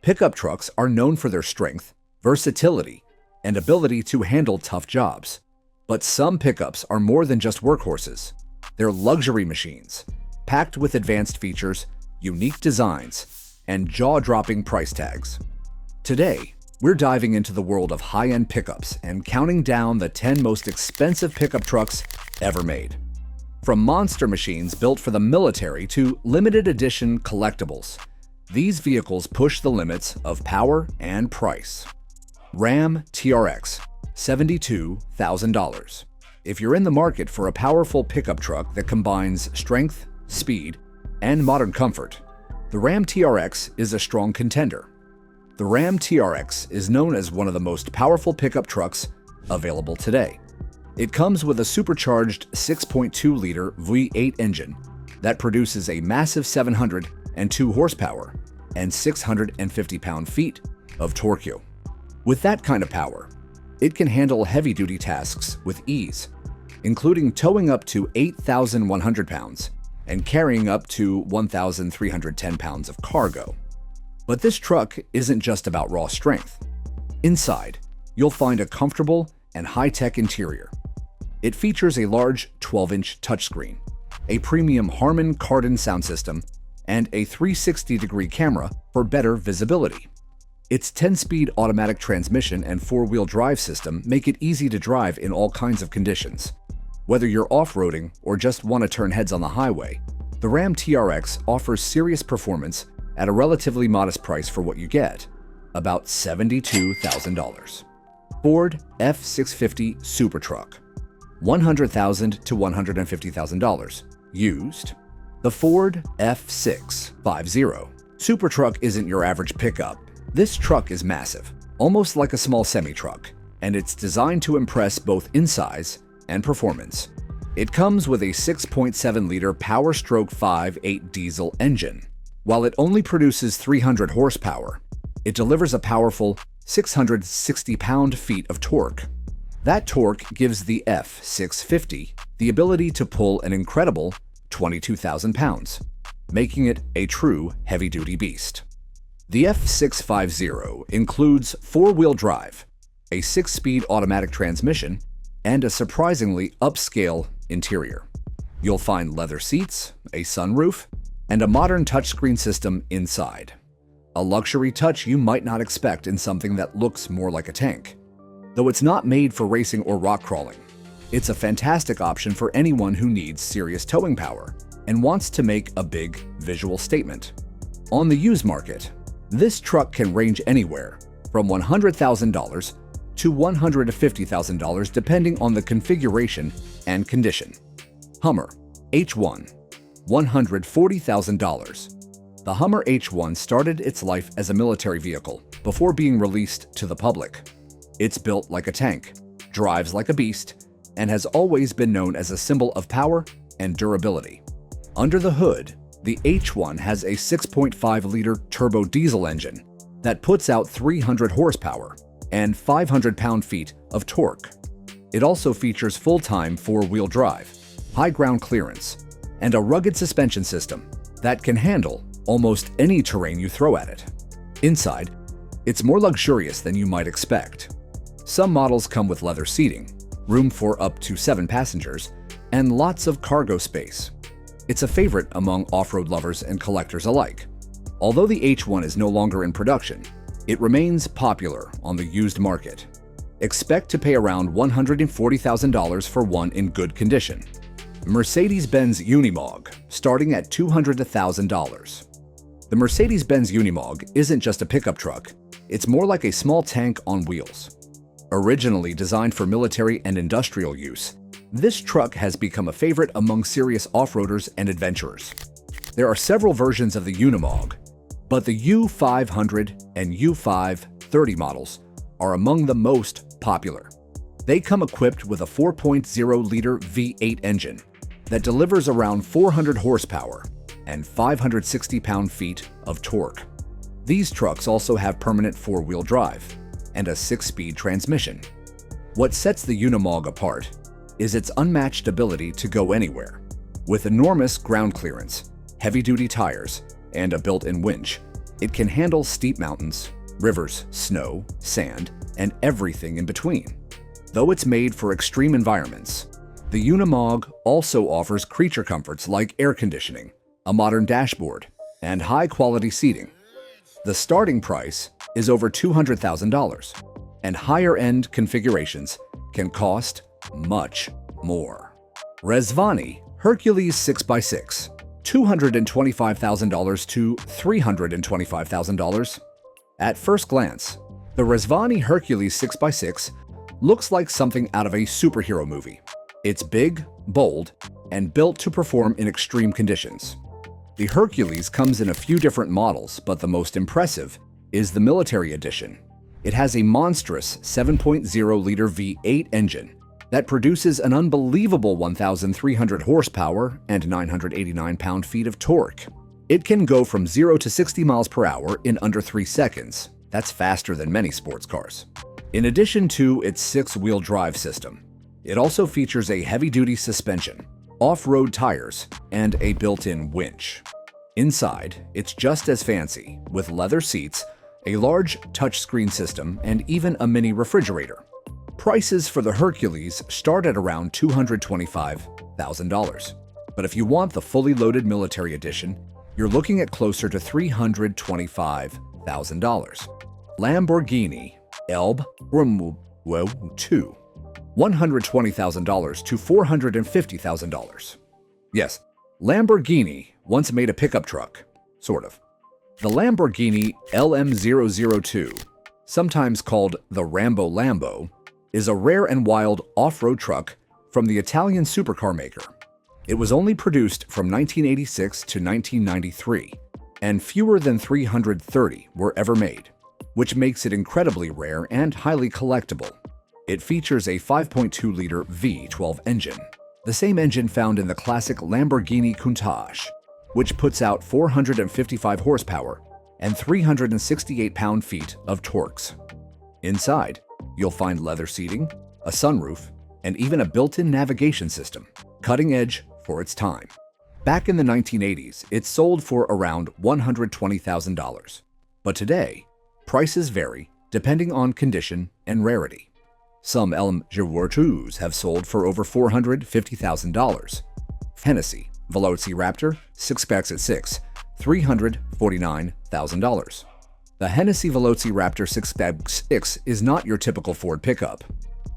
Pickup trucks are known for their strength, versatility, and ability to handle tough jobs. But some pickups are more than just workhorses. They're luxury machines, packed with advanced features, unique designs, and jaw-dropping price tags. Today, we're diving into the world of high-end pickups and counting down the 10 most expensive pickup trucks ever made. From monster machines built for the military to limited edition collectibles, these vehicles push the limits of power and price. Ram TRX, $72,000. If you're in the market for a powerful pickup truck that combines strength, speed, and modern comfort, the Ram TRX is a strong contender. The Ram TRX is known as one of the most powerful pickup trucks available today. It comes with a supercharged 6.2-liter V8 engine that produces a massive 702 horsepower and 650 pound-feet of torque. With that kind of power, it can handle heavy-duty tasks with ease, including towing up to 8,100 pounds and carrying up to 1,310 pounds of cargo. But this truck isn't just about raw strength. Inside, you'll find a comfortable and high-tech interior. It features a large 12-inch touchscreen, a premium Harman Kardon sound system, and a 360-degree camera for better visibility. Its 10-speed automatic transmission and four-wheel drive system make it easy to drive in all kinds of conditions. Whether you're off-roading or just want to turn heads on the highway, the Ram TRX offers serious performance at a relatively modest price for what you get, about $72,000. Ford F650 Super Truck, $100,000 to $150,000. Used. The Ford F650 Super Truck isn't your average pickup. This truck is massive, almost like a small semi-truck, and it's designed to impress both in size and performance. It comes with a 6.7-liter Power-Stroke 5.8 diesel engine. While it only produces 300 horsepower, it delivers a powerful 660 pound-feet of torque. That torque gives the F650 the ability to pull an incredible 22,000 pounds, making it a true heavy-duty beast. The F650 includes four-wheel drive, a 6-speed automatic transmission, and a surprisingly upscale interior. You'll find leather seats, a sunroof, and a modern touchscreen system inside. A luxury touch you might not expect in something that looks more like a tank. Though it's not made for racing or rock crawling, it's a fantastic option for anyone who needs serious towing power and wants to make a big visual statement. On the used market, this truck can range anywhere from $100,000 to $150,000 depending on the configuration and condition. Hummer H1, $140,000. The Hummer H1 started its life as a military vehicle before being released to the public. It's built like a tank, drives like a beast, and has always been known as a symbol of power and durability. Under the hood, the H1 has a 6.5-liter turbo diesel engine that puts out 300 horsepower and 500 pound-feet of torque. It also features full-time four-wheel drive, high ground clearance, and a rugged suspension system that can handle almost any terrain you throw at it. Inside, it's more luxurious than you might expect. Some models come with leather seating, room for up to 7 passengers, and lots of cargo space. It's a favorite among off-road lovers and collectors alike. Although the H1 is no longer in production, it remains popular on the used market. Expect to pay around $140,000 for one in good condition. Mercedes-Benz Unimog, starting at $200,000. The Mercedes-Benz Unimog isn't just a pickup truck, it's more like a small tank on wheels. Originally designed for military and industrial use, this truck has become a favorite among serious off-roaders and adventurers. There are several versions of the Unimog, but the U500 and U530 models are among the most popular. They come equipped with a 4.0-liter V8 engine that delivers around 400 horsepower and 560 pound-feet of torque. These trucks also have permanent four-wheel drive and a 6-speed transmission. What sets the Unimog apart is its unmatched ability to go anywhere. With enormous ground clearance, heavy-duty tires, and a built-in winch, It can handle steep mountains, rivers, snow, sand, and everything in between. Though it's made for extreme environments, the Unimog also offers creature comforts like air conditioning, a modern dashboard, and high-quality seating. The starting price is over $200,000, and higher-end configurations can cost much more. Rezvani Hercules 6x6, $225,000 to $325,000. At first glance, the Rezvani Hercules 6x6 looks like something out of a superhero movie. It's big, bold, and built to perform in extreme conditions. The Hercules comes in a few different models, but the most impressive is the Military Edition. It has a monstrous 7.0-liter V8 engine that produces an unbelievable 1,300 horsepower and 989 pound-feet of torque. It can go from 0 to 60 miles per hour in under 3 seconds. That's faster than many sports cars. In addition to its 6-wheel drive system, it also features a heavy-duty suspension, off-road tires, and a built-in winch. Inside, it's just as fancy, with leather seats, a large touchscreen system, and even a mini refrigerator. Prices for the Hercules start at around $225,000. But if you want the fully loaded Military Edition, you're looking at closer to $325,000. Lamborghini Elb Remuo 2, $120,000 to $450,000. Yes, Lamborghini once made a pickup truck, sort of. The Lamborghini LM002, sometimes called the Rambo Lambo, is a rare and wild off-road truck from the Italian supercar maker. It was only produced from 1986 to 1993, and fewer than 330 were ever made, which makes it incredibly rare and highly collectible. It features a 5.2-liter V12 engine, the same engine found in the classic Lamborghini Countach, which puts out 455 horsepower and 368 pound-feet of torques. Inside, you'll find leather seating, a sunroof, and even a built-in navigation system, cutting edge for its time. Back in the 1980s, it sold for around $120,000. But today, prices vary depending on condition and rarity. Some LM002s have sold for over $450,000. Hennessy Velociraptor 6x6, $349,000. The Hennessy Velociraptor 6x6 is not your typical Ford pickup.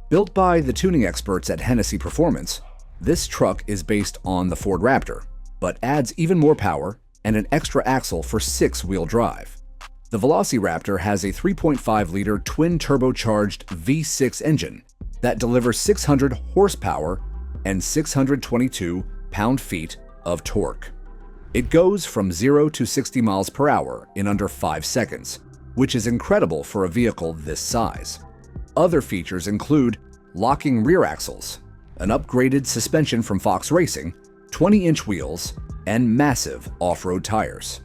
Built by the tuning experts at Hennessy Performance, this truck is based on the Ford Raptor, but adds even more power and an extra axle for 6-wheel drive. The Velociraptor has a 3.5-liter twin-turbocharged V6 engine that delivers 600 horsepower and 622 pound-feet of torque. It goes from 0 to 60 miles per hour in under 5 seconds, which is incredible for a vehicle this size. Other features include locking rear axles, an upgraded suspension from Fox Racing, 20-inch wheels, and massive off-road tires.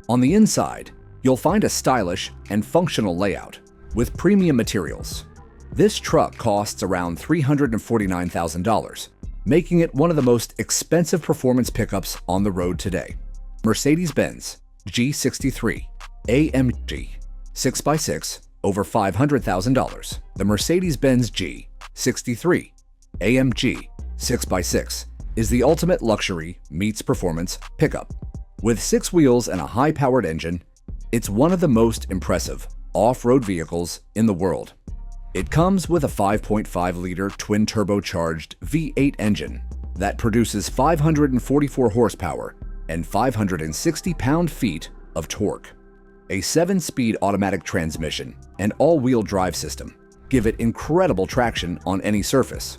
On the inside, you'll find a stylish and functional layout with premium materials. This truck costs around $349,000, making it one of the most expensive performance pickups on the road today. Mercedes-Benz G63 AMG 6x6, over $500,000. The Mercedes-Benz G63 AMG 6x6 is the ultimate luxury meets performance pickup. With 6 wheels and a high-powered engine, it's one of the most impressive off-road vehicles in the world. It comes with a 5.5-liter twin-turbocharged V8 engine that produces 544 horsepower and 560 pound-feet of torque. A 7-speed automatic transmission and all-wheel drive system give it incredible traction on any surface.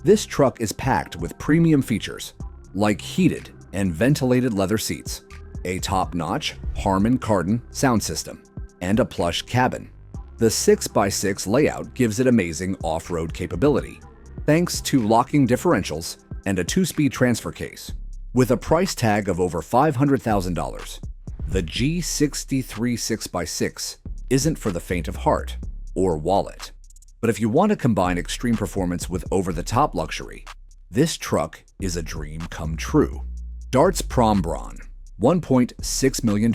This truck is packed with premium features like heated and ventilated leather seats, a top-notch Harman Kardon sound system, and a plush cabin. The 6x6 layout gives it amazing off-road capability, thanks to locking differentials and a 2-speed transfer case. With a price tag of over $500,000, the G63 6x6 isn't for the faint of heart or wallet. But if you want to combine extreme performance with over-the-top luxury, this truck is a dream come true. Darts Prom Braun, $1.6 million.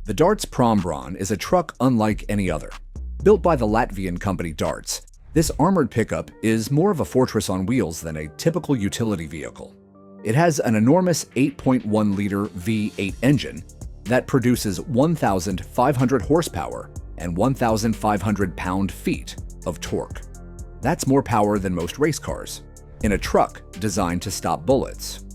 The Darts Prombron is a truck unlike any other. Built by the Latvian company Darts, this armored pickup is more of a fortress on wheels than a typical utility vehicle. It has an enormous 8.1-liter V8 engine that produces 1,500 horsepower and 1,500 pound-feet of torque. That's more power than most race cars, in a truck designed to stop bullets.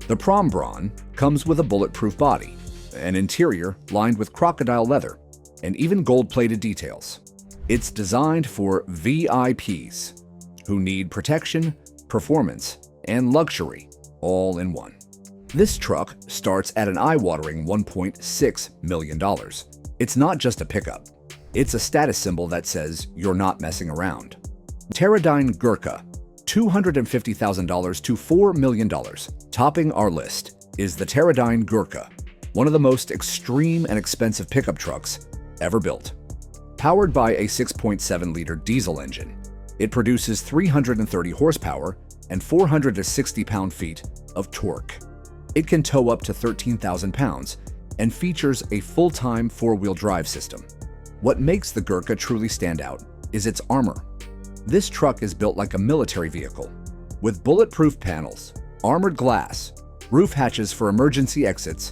The Prombron comes with a bulletproof body, an interior lined with crocodile leather, and even gold-plated details. It's designed for VIPs who need protection, performance, and luxury all in one. This truck starts at an eye-watering $1.6 million. It's not just a pickup. It's a status symbol that says you're not messing around. Pterodyne Gurkha, $250,000 to $4 million. Topping our list is the Pterodyne Gurkha, one of the most extreme and expensive pickup trucks ever built. Powered by a 6.7-liter diesel engine, it produces 330 horsepower and 460 pound-feet of torque. It can tow up to 13,000 pounds and features a full-time four-wheel drive system. What makes the Gurkha truly stand out is its armor. This truck is built like a military vehicle, with bulletproof panels, armored glass, roof hatches for emergency exits,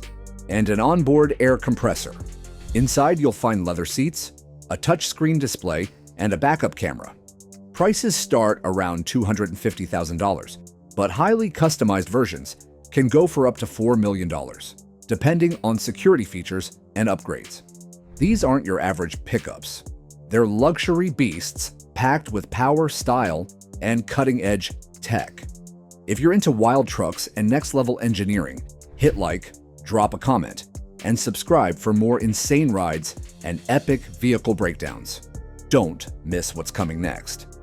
and an onboard air compressor. Inside, you'll find leather seats, a touchscreen display, and a backup camera. Prices start around $250,000, but highly customized versions can go for up to $4 million, depending on security features and upgrades. These aren't your average pickups. They're luxury beasts packed with power, style, and cutting-edge tech. If you're into wild trucks and next-level engineering, hit like, drop a comment, and subscribe for more insane rides and epic vehicle breakdowns. Don't miss what's coming next.